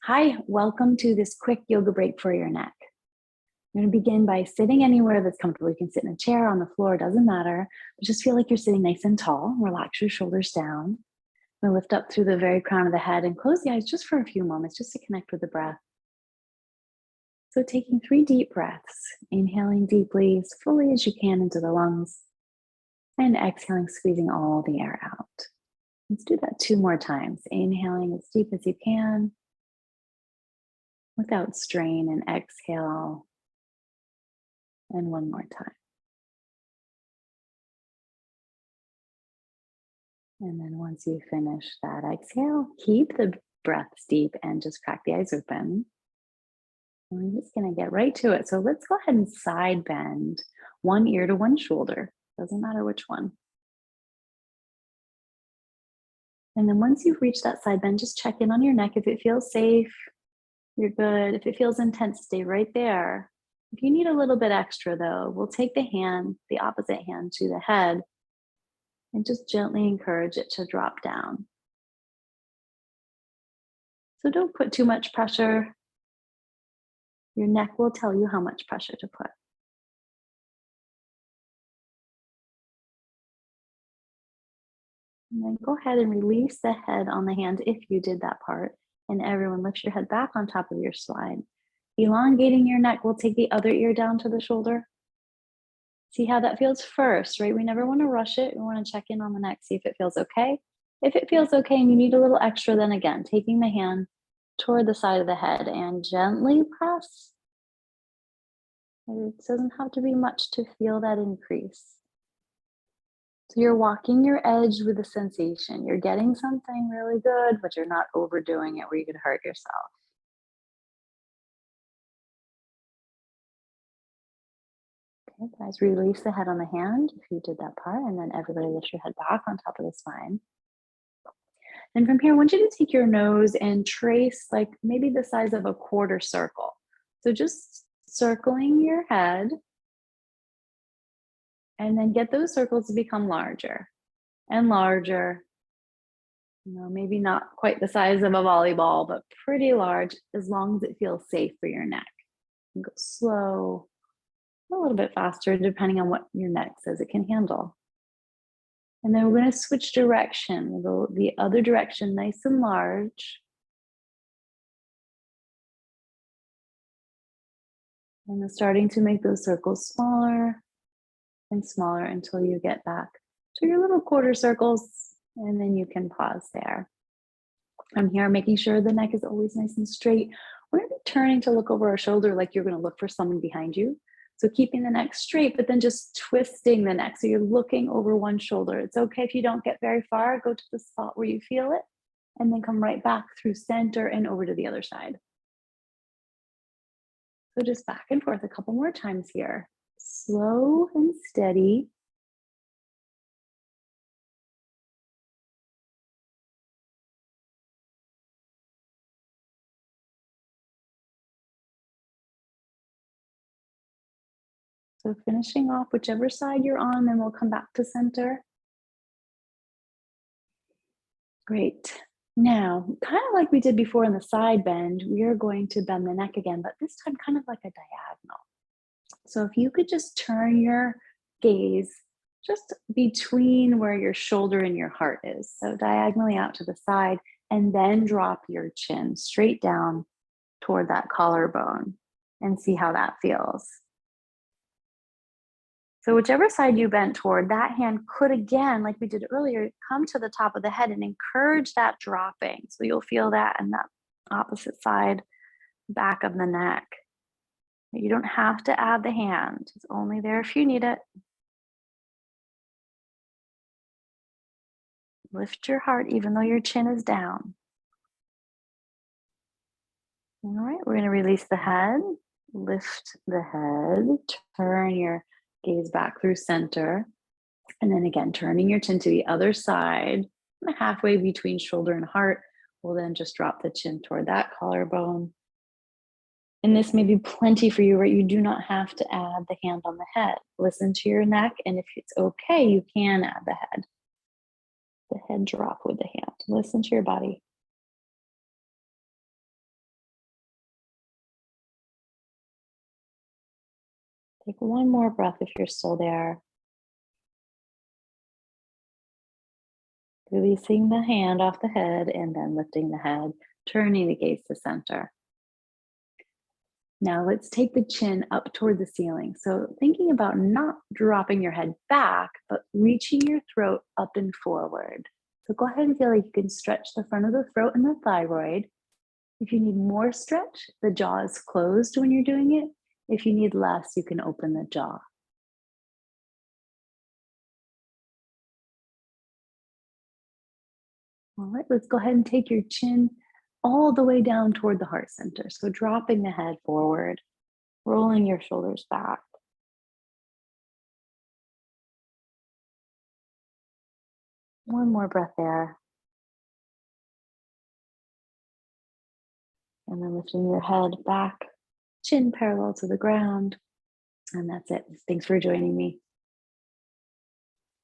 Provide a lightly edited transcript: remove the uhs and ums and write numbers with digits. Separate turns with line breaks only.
Hi, welcome to this quick yoga break for your neck. I'm going to begin by sitting anywhere that's comfortable. You can sit in a chair, on the floor, doesn't matter. But just feel like you're sitting nice and tall. Relax your shoulders down. And lift up through the very crown of the head and close the eyes just for a few moments, just to connect with the breath. So taking 3 deep breaths, inhaling deeply as fully as you can into the lungs, and exhaling, squeezing all the air out. Let's do that 2 more times. Inhaling as deep as you can without strain, and exhale. And 1 more time. And then once you finish that exhale, keep the breaths deep and just crack the eyes open. And we're just going to get right to it. So let's go ahead and side bend one ear to one shoulder. Doesn't matter which one. And then once you've reached that side bend, just check in on your neck. If it feels safe, you're good. If it feels intense, stay right there. If you need a little bit extra though, we'll take the hand, the opposite hand to the head, and just gently encourage it to drop down. So don't put too much pressure. Your neck will tell you how much pressure to put. And then go ahead and release the head on the hand if you did that part. And everyone lift your head back on top of your spine. Elongating your neck, we'll take the other ear down to the shoulder. See how that feels first, right? We never want to rush it. We want to check in on the neck, see if it feels okay. If it feels okay and you need a little extra, then again, taking the hand toward the side of the head and gently press. It doesn't have to be much to feel that increase. So you're walking your edge with a sensation. You're getting something really good, but you're not overdoing it where you could hurt yourself. Okay, guys, release the head on the hand if you did that part, and then everybody lift your head back on top of the spine. And from here, I want you to take your nose and trace like maybe the size of a quarter circle. So just circling your head, and then get those circles to become larger and larger. Maybe not quite the size of a volleyball, but pretty large as long as it feels safe for your neck. And go slow, a little bit faster, depending on what your neck says it can handle. And then we're going to switch direction. We'll go the other direction, nice and large. And then starting to make those circles smaller and smaller until you get back to your little quarter circles, and then you can pause there. I'm here making sure the neck is always nice and straight. We're going to be turning to look over our shoulder like you're going to look for someone behind you. So keeping the neck straight, but then just twisting the neck. So you're looking over one shoulder. It's okay if you don't get very far. Go to the spot where you feel it, and then come right back through center and over to the other side. So just back and forth a couple more times here. Slow and steady. So finishing off whichever side you're on, then we'll come back to center. Great. Now, kind of like we did before in the side bend, we are going to bend the neck again, but this time kind of like a diagonal. So if you could just turn your gaze just between where your shoulder and your heart is. So diagonally out to the side, and then drop your chin straight down toward that collarbone and see how that feels. So whichever side you bent toward, that hand could, again, like we did earlier, come to the top of the head and encourage that dropping. So you'll feel that in that opposite side, back of the neck. You don't have to add the hand. It's only there if you need it. Lift your heart even though your chin is down. All right, we're going to release the head, lift the head, turn your gaze back through center. And then again, turning your chin to the other side, halfway between shoulder and heart. We'll then just drop the chin toward that collarbone. And this may be plenty for you, right? You do not have to add the hand on the head. Listen to your neck, and if it's okay, you can add the head. The head drop with the hand. Listen to your body. Take one more breath if you're still there. Releasing the hand off the head and then lifting the head, turning the gaze to center. Now let's take the chin up toward the ceiling. So thinking about not dropping your head back, but reaching your throat up and forward. So go ahead and feel like you can stretch the front of the throat and the thyroid. If you need more stretch, the jaw is closed when you're doing it. If you need less, you can open the jaw. All right, let's go ahead and take your chin all the way down toward the heart center. So dropping the head forward, rolling your shoulders back. One more breath there. And then lifting your head back, chin parallel to the ground. And that's it. Thanks for joining me.